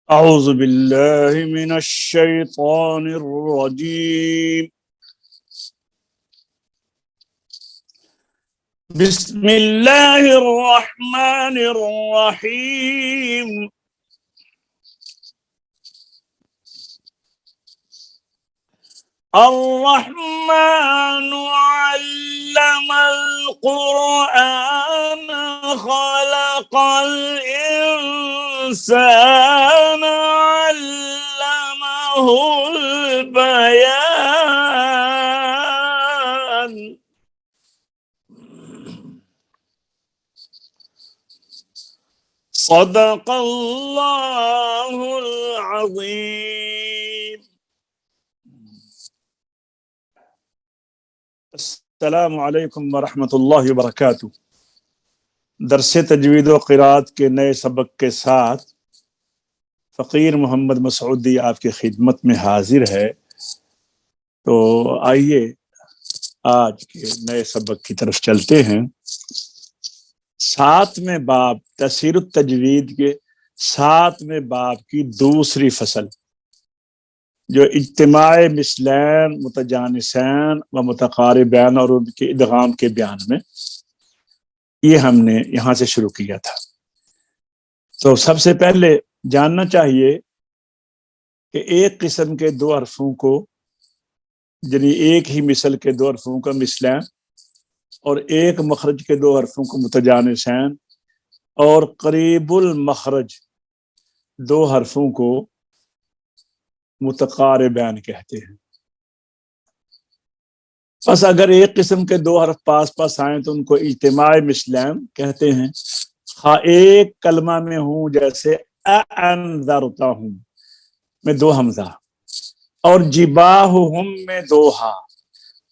أعوذ بالله من الشيطان الرجيم. بسم الله الرحمن الرحيم. الرحمن علم القرآن خلق الإنسان علمه البيان. صدق الله العظيم. السلام علیکم ورحمۃ اللہ وبرکاتہ. درس تجوید و قرات کے نئے سبق کے ساتھ فقیر محمد مسعودی آپ کی خدمت میں حاضر ہے. تو آئیے آج کے نئے سبق کی طرف چلتے ہیں. 7ویں باب تفسیر التجوید کے 7ویں باب کی دوسری فصل جو اجتماع مثلین متجانسین و متقاربین اور ان کے ادغام کے بیان میں، یہ ہم نے یہاں سے شروع کیا تھا. تو سب سے پہلے جاننا چاہیے کہ ایک قسم کے دو حرفوں کو، یعنی ایک ہی مثل کے دو حرفوں کا مثلین اور ایک مخرج کے دو حرفوں کو متجانسین اور قریب المخرج دو حرفوں کو متقاربین کہتے ہیں. بس اگر ایک قسم کے دو حرف پاس پاس آئیں تو ان کو اجتماع مثلین کہتے ہیں. خواہ ایک کلمہ میں ہوں جیسے انذرتا ہوں میں دو حمزہ اور جباہہم میں دو ہا،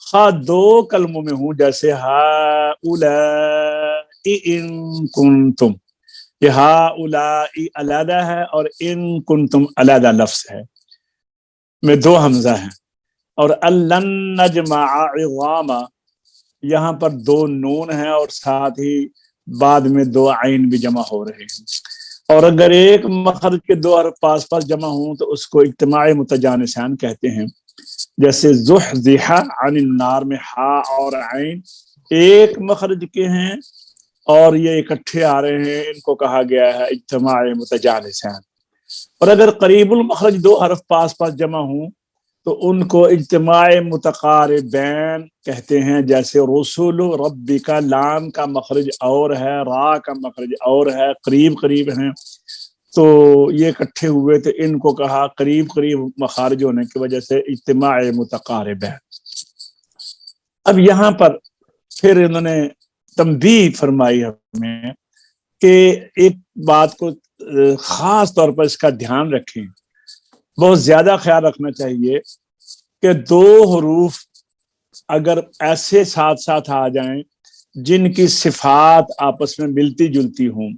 خواہ دو کلموں میں ہوں جیسے ہؤلاء ان کنتم، یہ ہؤلاء علیحدہ ہے اور ان کنتم علیحدہ لفظ ہے، میں دو حمزہ ہیں. اور الن نجمع عظاما یہاں پر دو نون ہیں اور ساتھ ہی بعد میں دو عین بھی جمع ہو رہے ہیں. اور اگر ایک مخرج کے دو حرف پاس پاس جمع ہوں تو اس کو اجتماع متجانسین کہتے ہیں. جیسے زحزح عن النار میں ہا اور عین ایک مخرج کے ہیں اور یہ اکٹھے آ رہے ہیں، ان کو کہا گیا ہے اجتماع متجانسین. اور اگر قریب المخرج دو حرف پاس پاس جمع ہوں تو ان کو اجتماع متقاربین کہتے ہیں. جیسے رسول ربی کا لام کا مخرج اور ہے، را کا مخرج اور ہے، قریب قریب ہیں تو یہ اکٹھے ہوئے تو ان کو کہا قریب قریب مخارج ہونے کی وجہ سے اجتماع متقاربین. اب یہاں پر پھر انہوں نے تنبیہ فرمائی ہمیں کہ ایک بات کو خاص طور پر اس کا دھیان رکھیں، بہت زیادہ خیال رکھنا چاہیے کہ دو حروف اگر ایسے ساتھ ساتھ آ جائیں جن کی صفات آپس میں ملتی جلتی ہوں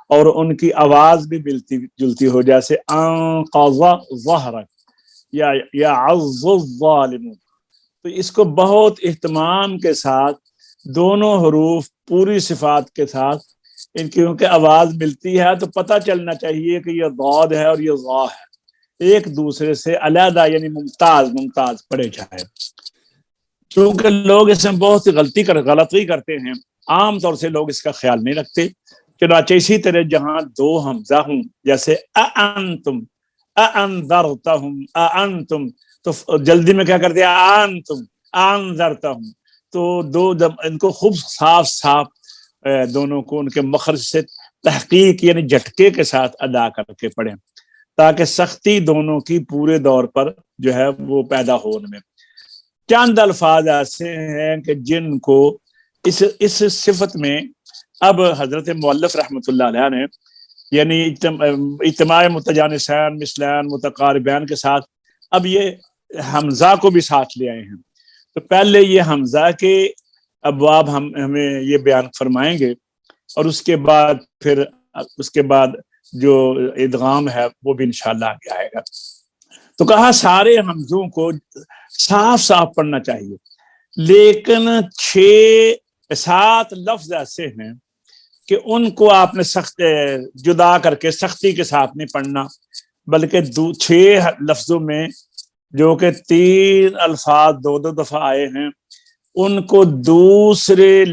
اور ان کی آواز بھی ملتی جلتی ہو، جیسے انقض ظہرک یا یعظ الظالم، تو اس کو بہت اہتمام کے ساتھ دونوں حروف پوری صفات کے ساتھ ان کی کیونکہ آواز ملتی ہے تو پتہ چلنا چاہیے کہ یہ ضاد ہے اور یہ ظا ہے، ایک دوسرے سے علیحدہ یعنی ممتاز پڑے جائے. چونکہ لوگ اس میں بہت غلطی کرتے ہیں، عام طور سے لوگ اس کا خیال نہیں رکھتے. چنانچہ اسی طرح جہاں دو حمزہ ہوں جیسے اانتم اانذرتہم اانتم تو جلدی میں کیا کرتے ہیں انتم انذرتہم، تو دو ان کو خوب صاف دونوں کو ان کے مخرج سے تحقیق یعنی جھٹکے کے ساتھ ادا کر کے پڑھیں تاکہ سختی دونوں کی پورے دور پر جو ہے وہ پیدا ہو. ان میں چند الفاظ ایسے ہیں کہ جن کو اس صفت میں اب حضرت مؤلف رحمۃ اللہ علیہ نے یعنی اجتماع متجانسین مثلین متقاربین کے ساتھ اب یہ حمزہ کو بھی ساتھ لے آئے ہیں. تو پہلے یہ حمزہ کے ابواب ہمیں یہ بیان فرمائیں گے اور اس کے بعد جو ادغام ہے وہ بھی انشاءاللہ آگے آئے گا. تو کہا سارے حمزوں کو صاف پڑھنا چاہیے، لیکن 6-7 لفظ ایسے ہیں کہ ان کو آپ نے سخت جدا کر کے سختی کے ساتھ نہیں پڑھنا. بلکہ 6 لفظوں میں جو کہ 3 الفاظ 2 دفعہ آئے ہیں ان کو دوسرے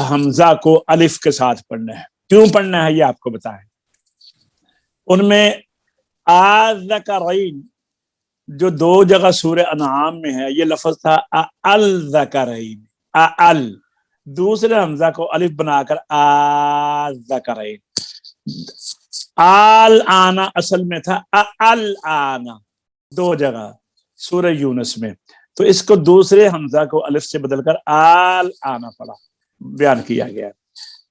حمزہ کو الف کے ساتھ پڑھنا ہے. کیوں پڑھنا ہے یہ آپ کو بتائیں. ان میں الذکرین جو 2 جگہ سورہ انعام میں ہے، یہ لفظ تھا الذکرین، دوسرے حمزہ کو الف بنا کر الذکرین. آنا اصل میں تھا آنا 2 جگہ سورہ یونس میں، تو اس کو دوسرے حمزہ کو الف سے بدل کر آنا پڑا، بیان کیا گیا.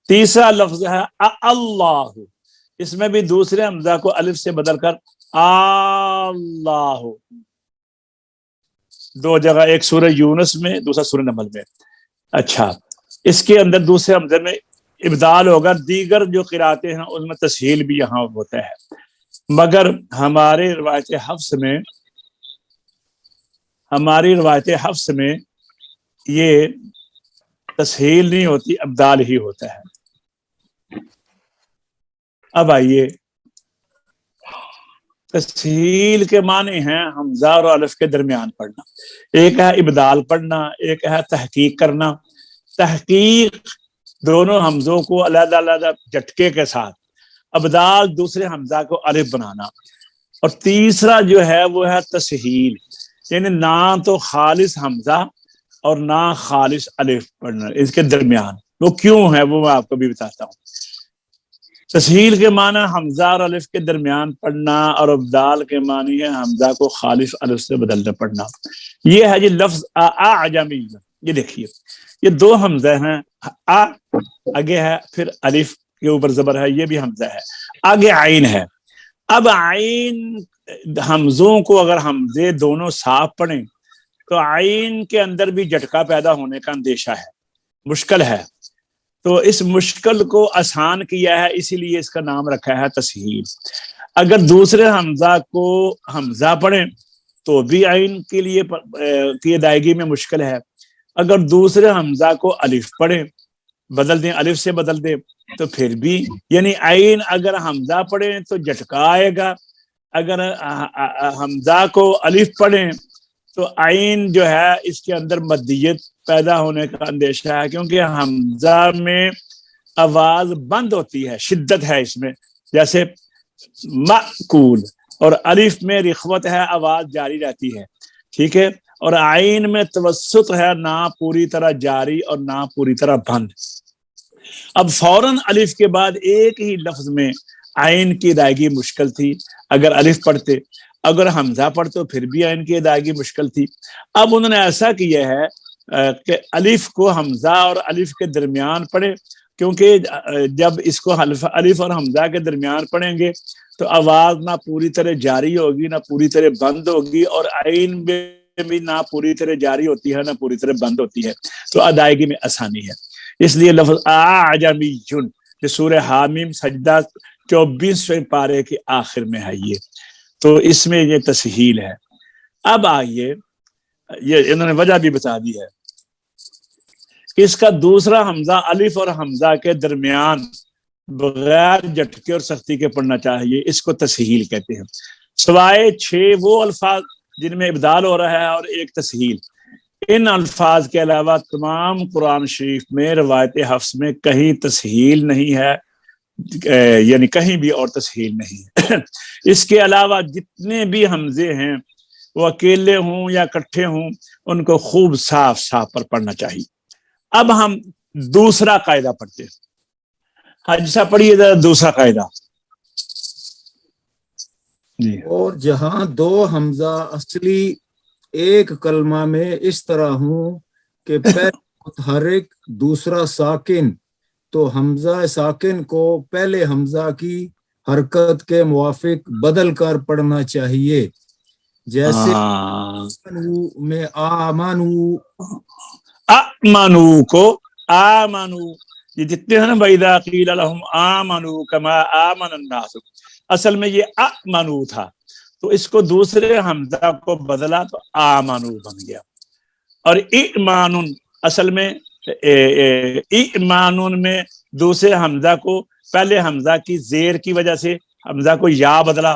تیسرا لفظ ہے اللہ، اس میں بھی دوسرے حمزہ کو الف سے بدل کر اللہ، 2 جگہ، ایک سورہ یونس میں دوسرا سورہ نمل میں. اچھا، اس کے اندر دوسرے حمزے میں ابدال ہوگا. دیگر جو قراتیں ہیں ان میں تسہیل بھی یہاں ہوتا ہے، مگر ہماری روایت حفص میں یہ تسہیل نہیں ہوتی، ابدال ہی ہوتا ہے. اب آئیے، تسہیل کے معنی ہیں حمزہ اور الف کے درمیان پڑھنا. ایک ہے ابدال پڑھنا، ایک ہے تحقیق کرنا. تحقیق دونوں حمزوں کو علیحدہ علیحدہ جھٹکے کے ساتھ، ابدال دوسرے حمزہ کو الف بنانا. اور تیسرا جو ہے وہ ہے تسہیل، یعنی نہ تو خالص حمزہ اور نہ خالص الف پڑھنا، اس کے درمیان. وہ کیوں ہے وہ میں آپ کو بھی بتاتا ہوں. تسہیل کے معنی حمزہ اور الف کے درمیان پڑھنا، اور ابدال کے معنی ہے حمزہ کو خالص الف سے بدلنا پڑھنا. یہ ہے جی لفظ اعجمی. یہ دیکھیے، یہ 2 حمزے ہیں، آگے ہے، پھر الف کے اوپر زبر ہے، یہ بھی حمزہ ہے، آگے عین ہے. اب عین حمزوں کو اگر حمزے دونوں صاف پڑھیں تو عین کے اندر بھی جھٹکا پیدا ہونے کا اندیشہ ہے، مشکل ہے. تو اس مشکل کو آسان کیا ہے، اسی لیے اس کا نام رکھا ہے تسہیل. اگر دوسرے حمزہ کو حمزہ پڑھیں تو بھی عین کے لیے کی ادائیگی میں مشکل ہے. اگر دوسرے حمزہ کو الف پڑھیں، بدل دیں، الف سے بدل دیں، تو پھر بھی، یعنی عین اگر حمزہ پڑھیں تو جھٹکا آئے گا، اگر حمزہ کو الف پڑھیں تو عین جو ہے اس کے اندر مدیت پیدا ہونے کا اندیشہ ہے، کیونکہ حمزہ میں آواز بند ہوتی ہے، شدت ہے اس میں، جیسے مأکول، اور الف میں رخوت ہے، آواز جاری رہتی ہے، ٹھیک ہے. اور عین میں توسط ہے، نہ پوری طرح جاری اور نہ پوری طرح بند. اب فوراً الف کے بعد ایک ہی لفظ میں عین کی ادائیگی مشکل تھی اگر الف پڑھتے، اگر حمزہ پڑھتے پھر بھی عین کی ادائیگی مشکل تھی. اب انہوں نے ایسا کیا ہے کہ الف کو حمزہ اور الف کے درمیان پڑھے، کیونکہ جب اس کو الف اور حمزہ کے درمیان پڑھیں گے تو آواز نہ پوری طرح جاری ہوگی نہ پوری طرح بند ہوگی، اور عین میں بھی نہ پوری طرح جاری ہوتی ہے نہ پوری طرح بند ہوتی ہے، تو ادائیگی میں آسانی ہے. اس لیے لفظ اعجمی جو سورہ حامیم سجدہ 24ویں پارے کے آخر میں ہے، یہ تو اس میں یہ تسہیل ہے. اب آئیے، یہ انہوں نے وجہ بھی بتا دی ہے کہ اس کا دوسرا حمزہ الف اور حمزہ کے درمیان بغیر جھٹکے اور سختی کے پڑھنا چاہیے، اس کو تسہیل کہتے ہیں، سوائے 6 وہ الفاظ جن میں ابدال ہو رہا ہے اور ایک تسہیل. ان الفاظ کے علاوہ تمام قرآن شریف میں روایت حفص میں کہیں تسہیل نہیں ہے، یعنی کہیں بھی اور تسہیل نہیں ہے. اس کے علاوہ جتنے بھی حمزے ہیں وہ اکیلے ہوں یا اکٹھے ہوں، ان کو خوب صاف صاف پر پڑھنا چاہیے. اب ہم دوسرا قاعدہ پڑھتے ہیں. حاجی صاحب پڑھیے ذرا دوسرا قاعدہ. جی. اور جہاں 2 حمزہ اصلی ایک کلمہ میں اس طرح ہوں کہ پہلے متحرک دوسرا ساکن، تو حمزہ ساکن کو پہلے حمزہ کی حرکت کے موافق بدل کر پڑھنا چاہیے، جیسے میں آمنو کو آمنو، یہ جتنے ہیں نا وَإِذَا قِيلَ لَهُمْ آمَنُوا كَمَا آمَنَ النَّاسُ، اصل میں یہ آمنو تھا، تو اس کو دوسرے حمزہ کو بدلا تو آمنو بن گیا. اور ایمان اصل میں ایمان میں دوسرے حمزہ کو پہلے حمزہ کی زیر کی وجہ سے حمزہ کو یا بدلا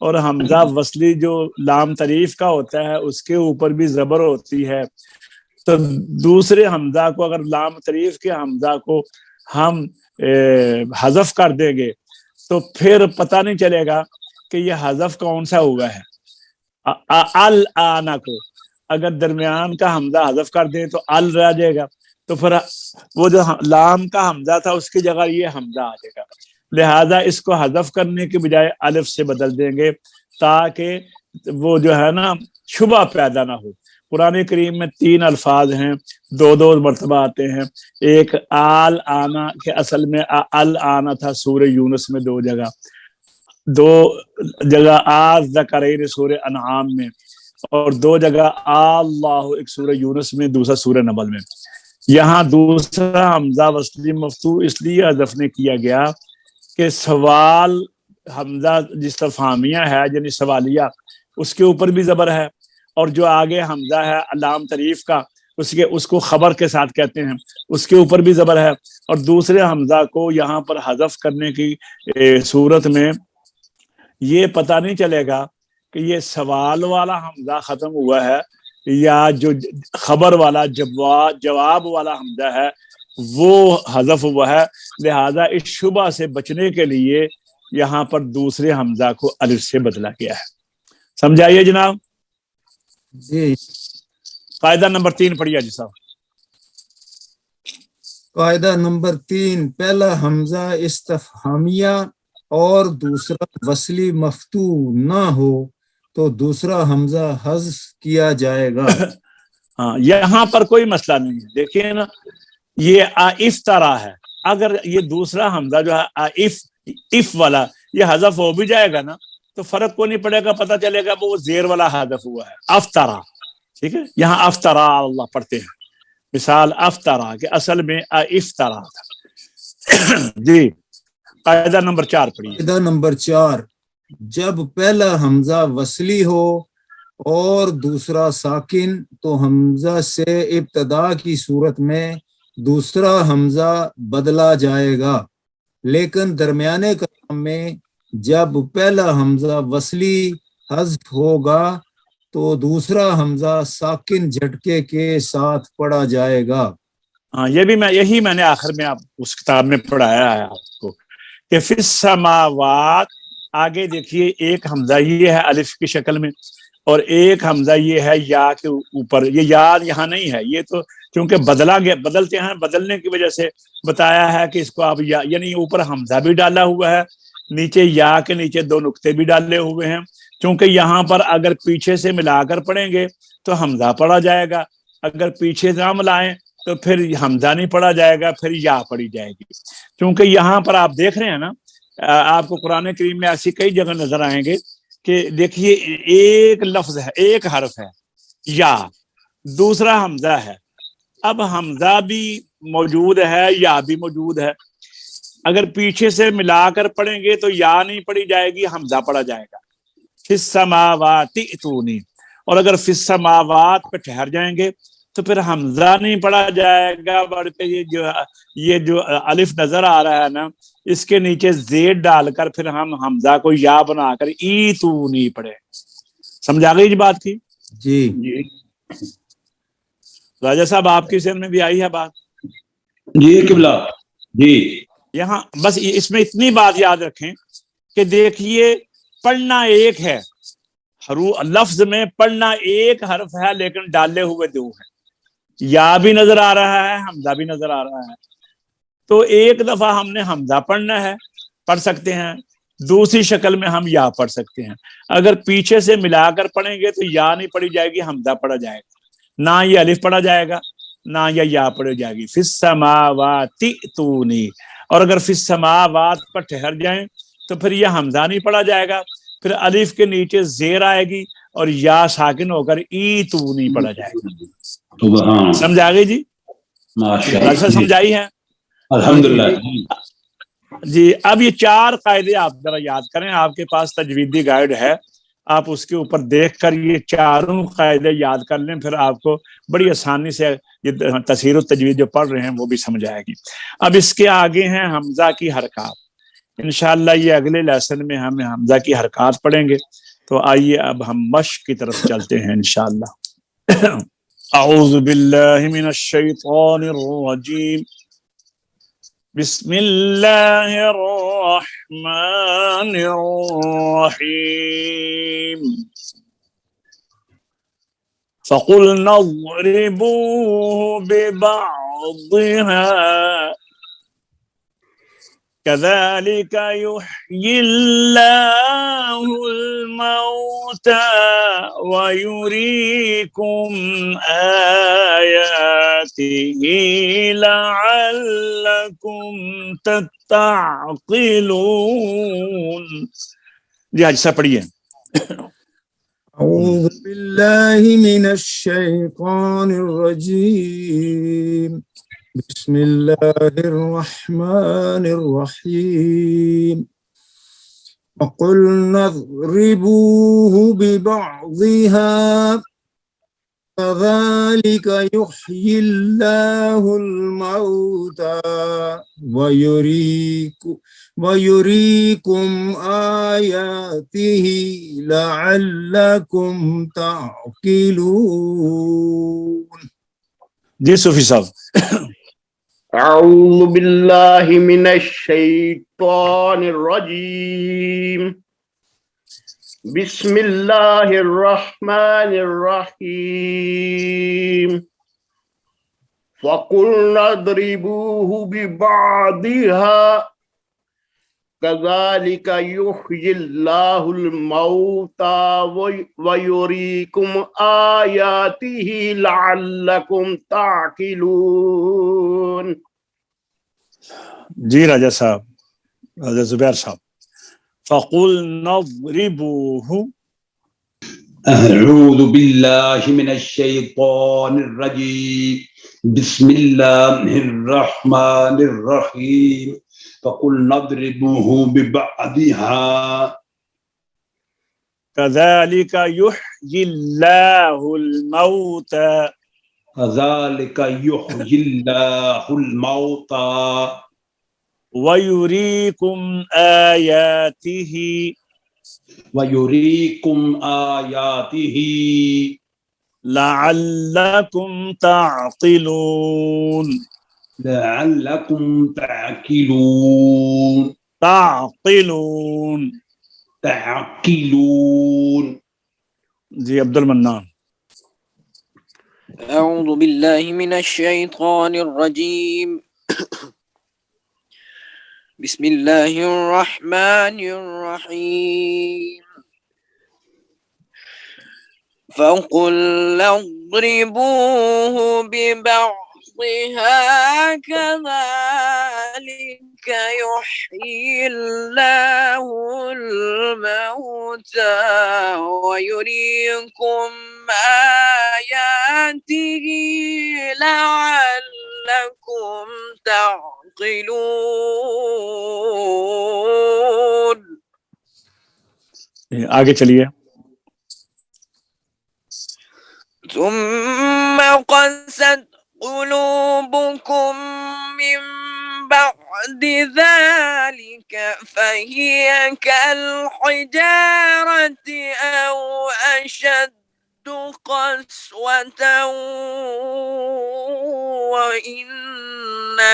اور حمزہ وصلی جو لام تعریف کا ہوتا ہے اس کے اوپر بھی زبر ہوتی ہے، تو دوسرے حمزہ کو اگر لام تعریف کے حمزہ کو ہم حذف کر دیں گے تو پھر پتہ نہیں چلے گا کہ یہ حذف کون سا ہوا ہے۔ الآن کو اگر درمیان کا حمزہ حذف کر دیں تو ال رہ جائے گا، تو پھر وہ جو لام کا حمزہ تھا اس کی جگہ یہ حمزہ آ جائے گا، لہذا اس کو حذف کرنے کے بجائے الف سے بدل دیں گے تاکہ وہ جو ہے نا شبہ پیدا نہ ہو۔ قرآن کریم میں 3 الفاظ ہیں، 2 مرتبہ آتے ہیں، ایک آل آنا کے اصل میں ال آنا تھا سورہ یونس میں 2 جگہ، 2 جگہ آز ذکرین سورہ انعام میں، اور 2 جگہ اللہ ایک سورہ یونس میں دوسرا سورہ نمل میں۔ یہاں دوسرا حمزہ وصلی مفتوح اس لیے حذف نے کیا گیا کہ سوال حمزہ جس طرف حامیہ ہے یعنی سوالیہ اس کے اوپر بھی زبر ہے، اور جو آگے حمزہ ہے لام تعریف کا اس کو خبر کے ساتھ کہتے ہیں، اس کے اوپر بھی زبر ہے، اور دوسرے حمزہ کو یہاں پر حذف کرنے کی صورت میں یہ پتہ نہیں چلے گا کہ یہ سوال والا حمزہ ختم ہوا ہے یا جو خبر والا جواب والا حمزہ ہے وہ حذف ہوا ہے، لہذا اس شبہ سے بچنے کے لیے یہاں پر دوسرے حمزہ کو الف سے بدلا گیا ہے۔ سمجھائیے جناب جی۔ قاعدہ نمبر 3 پڑھیے جی صاحب۔ قاعدہ نمبر 3، پہلا حمزہ استفہامیہ اور دوسرا وصلی مفتوح نہ ہو تو دوسرا حمزہ حذف کیا جائے گا۔ ہاں یہاں پر کوئی مسئلہ نہیں ہے، دیکھیے نا یہ افترا ہے، اگر یہ دوسرا حمزہ جو ہے اف والا یہ حذف ہو بھی جائے گا نا تو فرق کو نہیں پڑے گا، پتہ چلے گا وہ زیر والا حذف ہوا ہے افطرا، ٹھیک ہے، یہاں افطرا اللہ پڑھتے ہیں، مثال افطرا کہ اصل میں افطرا تھا۔ جی قاعدہ نمبر 4 پڑھیے۔ قاعدہ نمبر 4، جب پہلا حمزہ وصلی ہو اور دوسرا ساکن تو حمزہ سے ابتدا کی صورت میں دوسرا حمزہ بدلا جائے گا، لیکن درمیانے کلام میں جب پہلا حمزہ وصلی حذف ہوگا تو دوسرا حمزہ ساکن جھٹکے کے ساتھ پڑھا جائے گا۔ ہاں یہی میں نے آخر میں آپ اس کتاب میں پڑھایا ہے آپ کو کہ فی السماوات، آگے دیکھیے ایک حمزہ یہ ہے الف کی شکل میں اور ایک حمزہ یہ ہے یا کے اوپر، یہ یا یہاں نہیں ہے، یہ تو کیونکہ بدلتے ہیں، بدلنے کی وجہ سے بتایا ہے کہ اس کو آپ یا یعنی اوپر حمزہ بھی ڈالا ہوا ہے، نیچے یا کے نیچے 2 نقطے بھی ڈالے ہوئے ہیں، چونکہ یہاں پر اگر پیچھے سے ملا کر پڑھیں گے تو حمزہ پڑھا جائے گا، اگر پیچھے نہ ملائیں تو پھر حمزہ نہیں پڑھا جائے گا، پھر یا پڑھی جائے گی۔ کیونکہ یہاں پر آپ دیکھ رہے ہیں نا، آپ کو قرآن کریم میں ایسی کئی جگہ نظر آئیں گے کہ دیکھیے ایک لفظ ہے، ایک حرف ہے یا، دوسرا حمزہ ہے، اب حمزہ بھی موجود ہے یا بھی موجود ہے، اگر پیچھے سے ملا کر پڑھیں گے تو یا نہیں پڑھی جائے گی، حمزہ پڑھا جائے گا، فی السماوات اتونی، اور اگر فی السماوات پہ ٹھہر جائیں گے تو پھر حمزہ نہیں پڑھا جائے گا، بلکہ یہ جو الف نظر آ رہا ہے نا اس کے نیچے زیر ڈال کر پھر ہم حمزہ کو یا بنا کر ایتونی پڑھے۔ سمجھا گئی جی بات کی؟ جی راجہ صاحب آپ کی ذہن میں بھی آئی ہے بات؟ جی قبلہ جی۔ یہاں بس اس میں اتنی بات یاد رکھیں کہ دیکھیے پڑھنا ایک ہے، لفظ میں پڑھنا ایک حرف ہے لیکن ڈالے ہوئے 2 ہیں، یا بھی نظر آ رہا ہے حمزہ بھی نظر آ رہا ہے، تو ایک دفعہ ہم نے حمزہ پڑھنا ہے، پڑھ سکتے ہیں، دوسری شکل میں ہم یا پڑھ سکتے ہیں، اگر پیچھے سے ملا کر پڑھیں گے تو یا نہیں پڑھی جائے گی، حمزہ پڑھا جائے گا، نہ یہ الف پڑھا جائے گا نہ یا پڑھی جائے گی، فی السماوات اتونی، اور اگر فی السماوات پر ٹھہر جائیں تو پھر یہ حمزہ نہیں پڑھا جائے گا، پھر الف کے نیچے زیر آئے گی اور یا ساکن ہو کر ایتونی پڑھا جائے گا۔ سمجھ آ گئی جی؟ ماشاءاللہ سمجھائی ہے؟ الحمدللہ جی اب یہ 4 قاعدے آپ ذرا یاد کریں، آپ کے پاس تجویدی گائیڈ ہے، آپ اس کے اوپر دیکھ کر یہ 4 قاعدے یاد کر لیں، پھر آپ کو بڑی آسانی سے یہ تفسیر التجوید جو پڑھ رہے ہیں وہ بھی سمجھ آئے گی۔ اب اس کے آگے ہیں حمزہ کی حرکات، انشاءاللہ یہ اگلے لیسن میں ہم حمزہ کی حرکات پڑھیں گے. تو آئیے اب ہم مشق کی طرف چلتے ہیں انشاءاللہ. اعوذ باللہ من الشیطان الرجیم. بسم اللہ الرحمن الرحیم. فقلنا اضربوه ببعضها كذلك يحيي الله الموتى ويريكم آياته لعلكم تتعقلون. جی حاجی صاحب پڑھیے. أعوذ بالله من الشيطان الرجيم. بسم الله الرحمن الرحيم. وقلنا اضربوه ببعضها كذلك يحيي الله الموتى ويريكم آياته لعلكم تعقلون. جی صوفی صاحب. أعوذ بالله من الشيطان الرجيم. بسم الله الرحمن الرحيم. فقلنا اضربوه ببعضها كذلك يحيي الله الموتى ويريكم آياته لعلكم تعقلون. جی راجہ صاحب, راجہ زبیر صاحب. فقلنا اضربوه. أعوذ بالله من الشيطان الرجيم. بسم الله الرحمن الرحيم. فقلنا اضربوه ببعضها كذلك يحيي الله الموتى كذلك يحيي الله الموتى ويريكم آياته ويريكم آياته لعلكم تعقلون. لعلكم تعقلون. تعقلون. جی عبد المنان. أعوذ بالله من الشيطان الرجيم. بسم الله الرحمن الرحيم. فقلنا اضربوه ببعضها كذلك يحيي الله الموتى ويريكم آياته لعلكم تعقلون. آگے چلیے. ثم قست قلوبكم من بعد ذلك فهي كالحجارة أو أشد قسوة وإن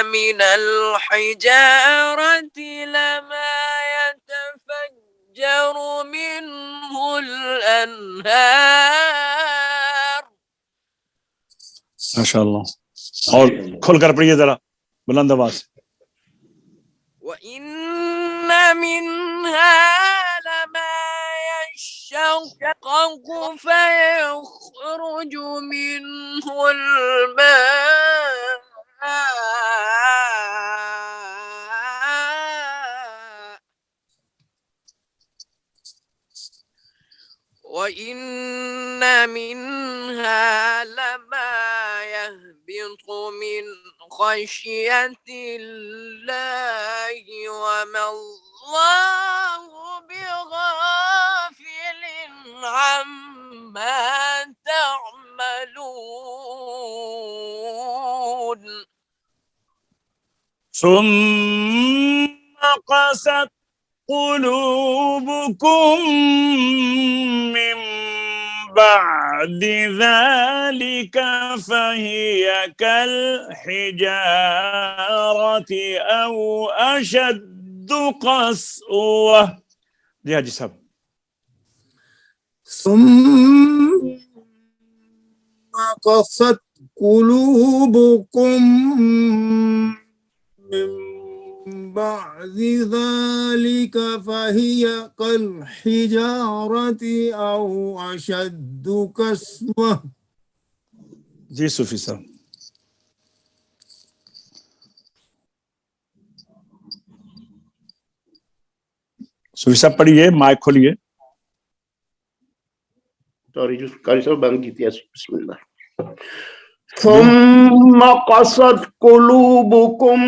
من الحجارة لما يتفجر منه الأنهار. ماشاء اللہ. اور کھول کر پڑھیے ذرا بلند آواز. وَإِنَّ مِنْهَا لَمَا يَشَّقَّقُ فَيَخْرُجُ مِنْهُ الْمَاءُ وَإِنَّ مِنْهَا لَمَا يَهْبِطُ مِنْ خَشْيَةِ اللَّهِ وَمَا اللَّهُ بِغَافِلٍ عَمَّا تَعْمَلُونَ. ثم قست قلوبكم من بعد ذلك فهي كالحجارة أو أشد قسوة. جی حاجی صاحب. ثم قست قلوبكم من بعد ذلك فهي كالحجارة أو أشد قسوة. جی صوفی صاحب. صوفی صاحب پڑھیے, مائک کھولیے. سوری جو قاری صاحب بند کی تھی. بسم اللہ. ثم قست قلوبكم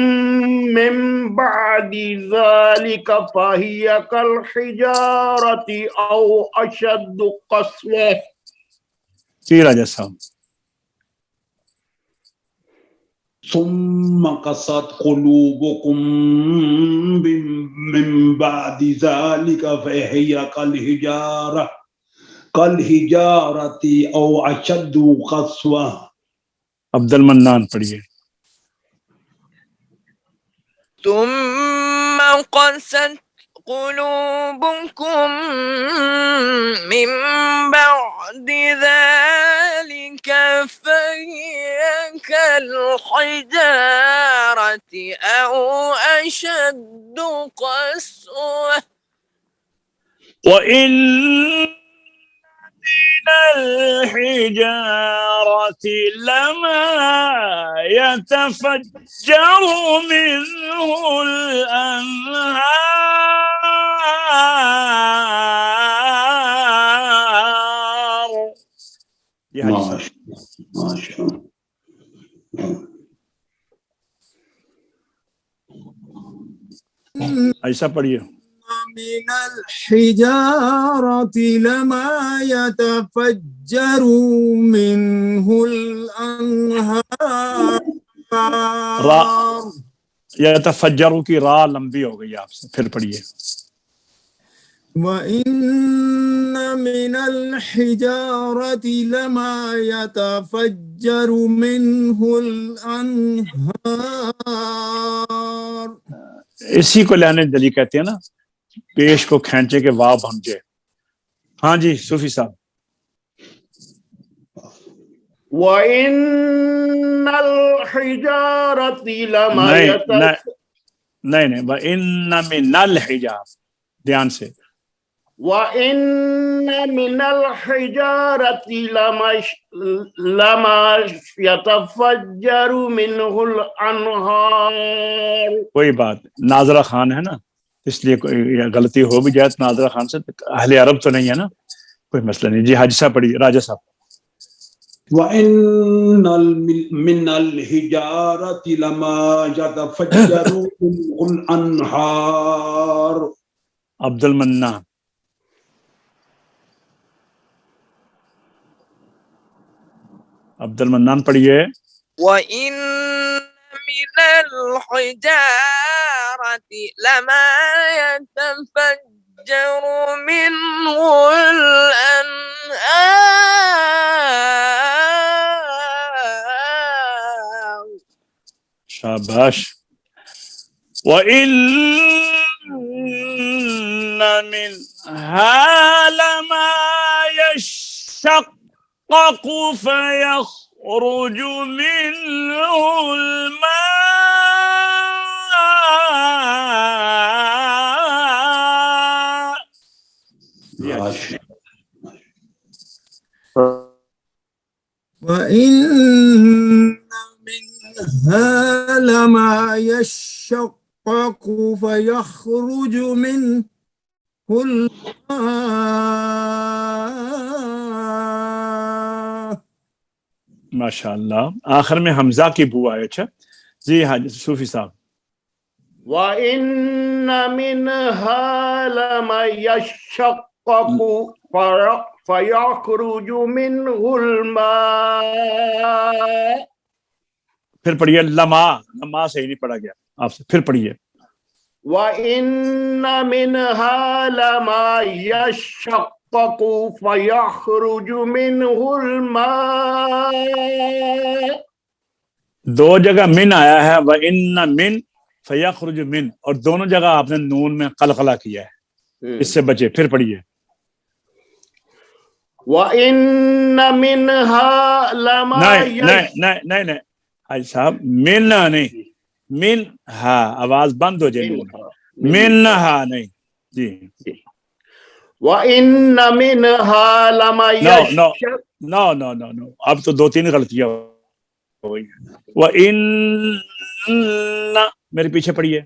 من بعد ذلك فهي كالحجارة أو أشد قسوة. جی راجہ صاحب. ثم قست قلوبكم من بعد ذلك فهي كالحجارة أو أشد قسوة. عبد المنان پڑھیے. ثم قست قلوبكم من بعد ذلك فهي كالحجارة أو أشد قسوة. وَإِنَّ مِنَ الْحِجَارَةِ لَمَا يَتَفَجَّرُ مِنْهُ الْأَنْهَارُ. یہ حدیث ہے. ماشاء اللہ. ایسا پڑھیے. من الحجارة لما يتفجر منه الأنهار. یتفجر کی را لمبی ہو گئی آپ سے, پھر پڑھیے. وَإِنَّ مِنَ الْحِجَارَةِ لَمَا يَتَفَجَّرُ مِنْهُ الْأَنْهَارُ. اسی کو لینے دلی کہتے ہیں نا, پیش کو کھینچے کے واو ہمجے. ہاں جی صوفی صاحب. وَإِنَّ الْحِجَارَةِ لَمَا نہیں وَإِنَّ مِنَ الْحِجَارَةِ, دھیان سے. وَإِنَّ مِنَ الْحِجَارَةِ لَمَا يَتَفَجَّرُ مِنْهُ الْأَنْهَارُ. کوئی بات, ناظرہ خان ہے نا, اس لیے کوئی غلطی ہو بھی جائے تو ناظرہ خان سے, اہل عرب تو نہیں ہے نا, کوئی مسئلہ نہیں. جی حاجی صاحب پڑھیے, راجہ صاحب. وَإِنَّ مِنَ الْحِجَارَةِ لَمَا يَتَفَجَّرُ مِنْهُ الْأَنْهَارُ. عبد المنان. عبد المنان پڑھیے. وَإِنَّ مِنَ الْحِجَارَةِ لَمَا يَتَفَجَّرُ مِنْهُ الْأَنْهَارُ. شاباش. وَإِنَّ مِنْهَا لَمَا يَشَّقَّقُ فَيَخْرُجُ مِنْهُ الْمَاءُ. وَإِنَّ مِنْهَا لَمَا يَشَّقَّقُ فَيَخْرُجُ مِنْهُ الْمَاءُ. ماشاء اللہ. آخر میں حمزہ کی بو آئے. اچھا جی حاجی صوفی صاحب. وَإِنَّ مِنْهَا لَمَا يَشَّقَّقُ فَيَخْرُجُ مِنْهُ الْمَاءُ. پھر پڑھیے. لما صحیح نہیں پڑھا گیا آپ سے, پھر پڑھیے. وَإِنَّ مِنْهَا لَمَا يَشَّقَّقُ فَيَخْرُجُ مِنْهُ الْمَاءُ. دو جگہ من آیا ہے وَإِنَّ مِن فَيَخْرُجُ مِن، اور دونوں جگہ آپ نے نون میں قلقلہ کیا ہے، اس سے بچے. پھر پڑھیے. وَإِنَّ مِنْهَا لَمَا نہیں حاجی صاحب، من نہیں، من ہا، آواز بند ہو جائے نون. من ہا نہیں جی. وَإِنَّ مِنْهَا لَمَا يَشَّقُّ. نو اب تو دو تین غلطیاں ہو گئی. وَإِنَّ، میرے پیچھے پڑھیے.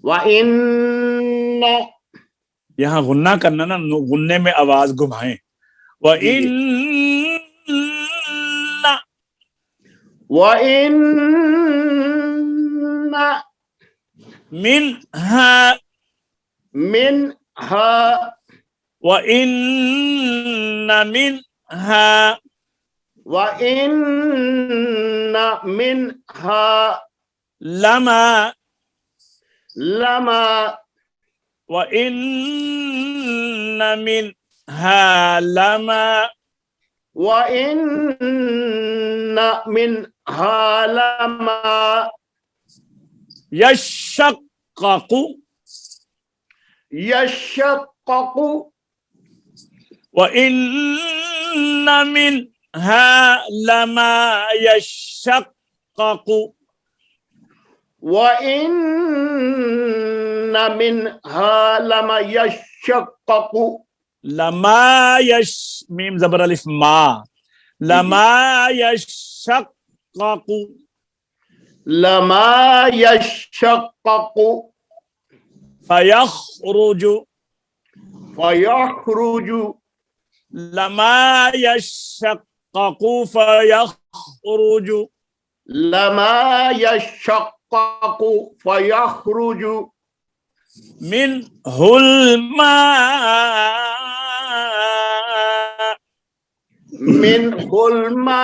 وَإِنَّ، یہاں غنہ کرنا نا، غننے میں آواز گھمائیں. وَإِنَّ، وَإِنَّ مِنْهَا، مِنْهَا، وَإِنَّ مِنْهَا وَإِنَّ مِنْهَا لَمَا، لَمَا، وَإِنَّ مِنْهَا لَمَا وَإِنَّ مِنْهَا لَمَا يَشَّقَّقُ، يَشَّقَّقُ. وَإِنَّ مِنْهَا لَمَا يَشَّقَّقُ، وَإِنَّ مِنْهَا لَمَا يَشَّقَّقُ. لَمَا میم زبر الف ما، لَمَا يَشَّقَّقُ، لَمَا يَشَّقَّقُ فَيَخْرُجُ، فَيَخْرُجُ. لَمَا يَشَّقَّقُ فَيَخْرُجُ لَمَا يَشَّقَّقُ فَيَخْرُجُ مِنْهُ الْمَاءُ. مِنْهُ الْمَاءُ.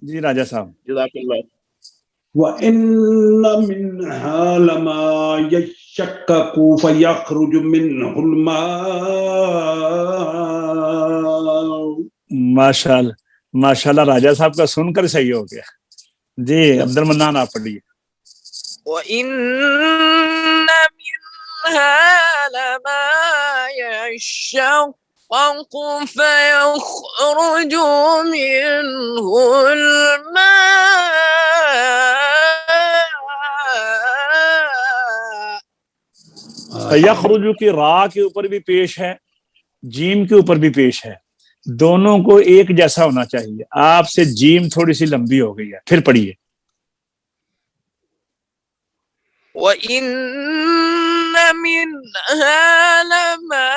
جی راجہ صاحب. جزاک اللہ. وَإِنَّ مِنْهَا لَمَا يَشَّقَّقُ فَيَخْرُجُ مِنْهُ الْمَاءُ. ماشاء اللہ راجہ صاحب کا سن کر صحیح ہو گیا. جی عبد المنان آپ پڑھیے. وَإِنَّ مِنْهَا لَمَا يَشَّقَّقُ فَيَخْرُجُ مِنْهُ الْمَاءُ. فَيَخْرُجُ کی را کے اوپر بھی پیش ہے، جیم کے اوپر بھی پیش ہے، دونوں کو ایک جیسا ہونا چاہیے. آپ سے جیم تھوڑی سی لمبی ہو گئی ہے. پھر پڑھیے. وَإِنَّ مِنْهَا لَمَا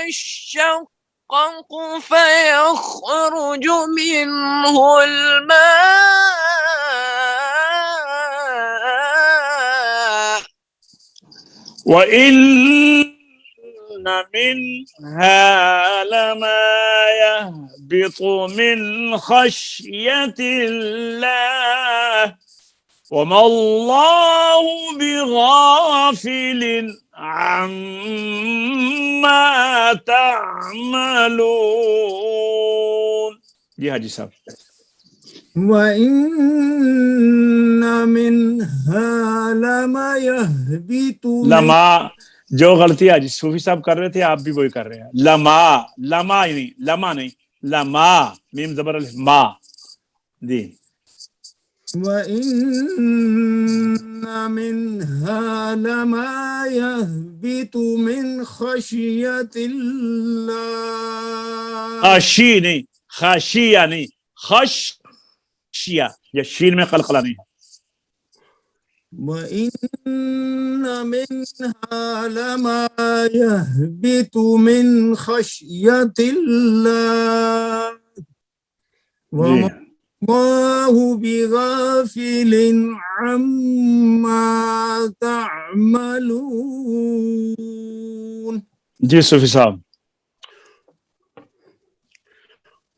يَشَّقَّقُ فَيَخْرُجُ مِنْهُ الْمَاءُ. وَإِنَّ مِنْهَا لَمَا يَهْبِطُ مِنْ خَشْيَةِ اللَّهِ وَمَا اللَّهُ بِغَافِلٍ عَمَّا تَعْمَلُونَ. جی حاجی صاحب. وَإِنَّ مِنْهَا لَمَا يَهْبِطُ لما، جو غلطی حاجی صوفی صاحب کر رہے تھے آپ بھی وہی کر رہے ہیں. لما نہیں، لما میم زبر الف ما. جی. وَإِنَّ مِنْهَا لَمَا يَهْبِطُ مِنْ خَشْيَةِ اللَّهِ. خاشی نہیں، خاشیہ نہیں، خشیہ، یہ شین میں قلقلہ نہیں ہے. وَإِنَّ مِنْهَا لَمَا يَهْبِطُ مِنْ خَشْيَةِ اللَّهِ وَمَا اللَّهُ بِغَافِلٍ عَمَّا تَعْمَلُونَ. جی صوفی صاحب.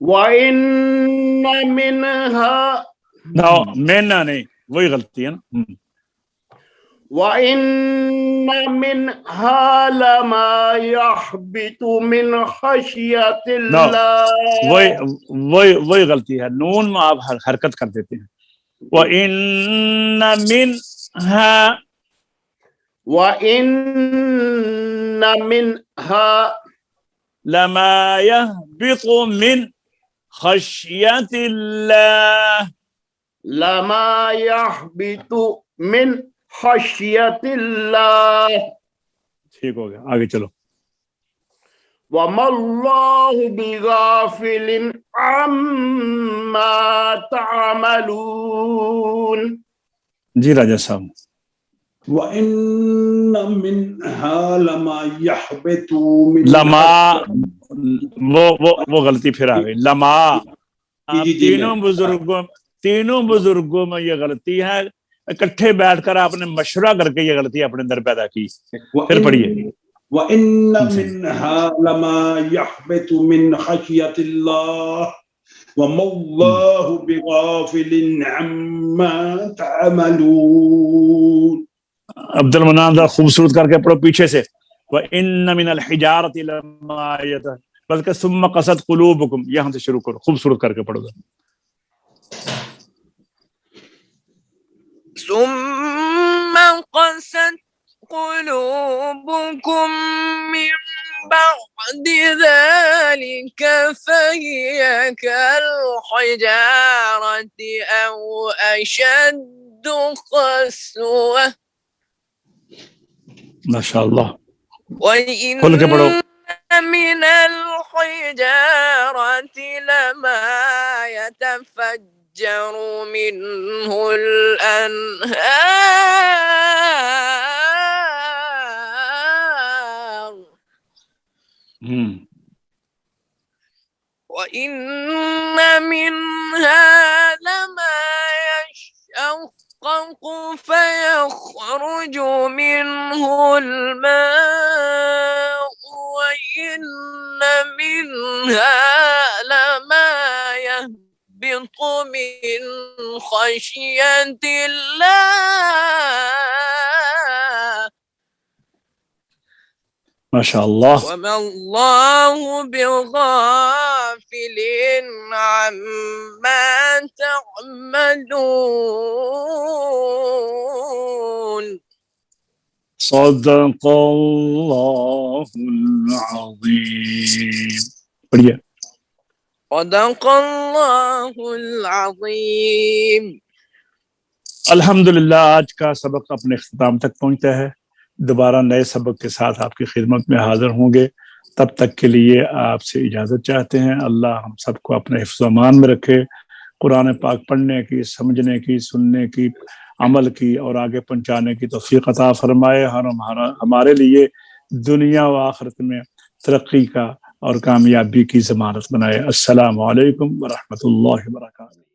وَإِنَّ مِنْهَا، نو مینا نہیں، وہی غلطی ہے نا. وَإِنَّ مِنْهَا لَمَا يَحْبِطُ مِنْ خَشْيَةِ اللَّهِ. وہی غلطی ہے، نون میں آپ حرکت کر دیتے ہیں. وَإِنَّ مِنْهَا وَإِنَّ مِنْهَا لَمَا يَهْبِطُ مِنْ خَشْيَةِ اللَّهِ. لَمَا يَحْبِطُ مِنْ خَشْيَةِ اللَّهِ. ٹھیک ہو گیا، آگے چلو. وَمَا اللَّهُ بِغَافِلٍ عَمَّا تَعْمَلُونَ. جی راجہ صاحب. وَإِنَّ مِنْهَا لَمَا يَحْبِطُ مِنْ لما وہ غلطی پھر آ گئی. لما آپ تینوں بزرگوں میں یہ غلطی ہے، اکٹھے بیٹھ کر آپ نے مشورہ کر کے یہ غلطی اپنے اندر پیدا کی. پھر پڑھیے. وَإِنَّ مِنْهَا لَمَا يَحْبِطُ مِنْ خَشْيَةِ اللَّهِ وَمَا اللَّهُ بِغَافِلٍ عَمَّا تَعْمَلُونَ. عبد المنان ذرا خوبصورت کر کے پڑھو پیچھے سے. وَإِنَّ مِنَ الْحِجَارَةِ لَمَا بلکہ ثُمَّ قَسَتْ قُلُوبُكُمْ، یہاں سے شروع کرو، خوبصورت کر کے پڑھو. ثم قست قلوبكم من بعد ذلك فهي كالحجارة أو أشد قسوة. ماشاء اللہ. وَإِنَّ کھول کے پڑھو. مِنَ الْحِجَارَةِ لَمَا يَتَفَجَّرُ مِنْهُ الْأَنْهَارُ وَإِنَّ مِنْهَا لَمَا يَشَّقَّقُ فَيَخْرُجُ مِنْهُ الْمَاءُ وَإِنَّ مِنْهَا لَمَا يَهْبِطُ مِنْ خَشْيَةِ اللَّهِ ماشاء اللہ. وَمَا اللَّهُ بِغَافِلٍ عَمَّا تَعْمَلُونَ. صدق اللہ العظیم. پڑھیے. صدق اللہ العظیم. الحمدللہ آج کا سبق اپنے اختتام تک پہنچتا ہے. دوبارہ نئے سبق کے ساتھ آپ کی خدمت میں حاضر ہوں گے. تب تک کے لیے آپ سے اجازت چاہتے ہیں. اللہ ہم سب کو اپنے حفظ و امان میں رکھے. قرآن پاک پڑھنے کی، سمجھنے کی، سننے کی، عمل کی اور آگے پہنچانے کی توفیق عطا فرمائے. ہمارے لیے دنیا و آخرت میں ترقی کا اور کامیابی کی ضمانت بنائے. السلام علیکم ورحمۃ اللہ وبرکاتہ.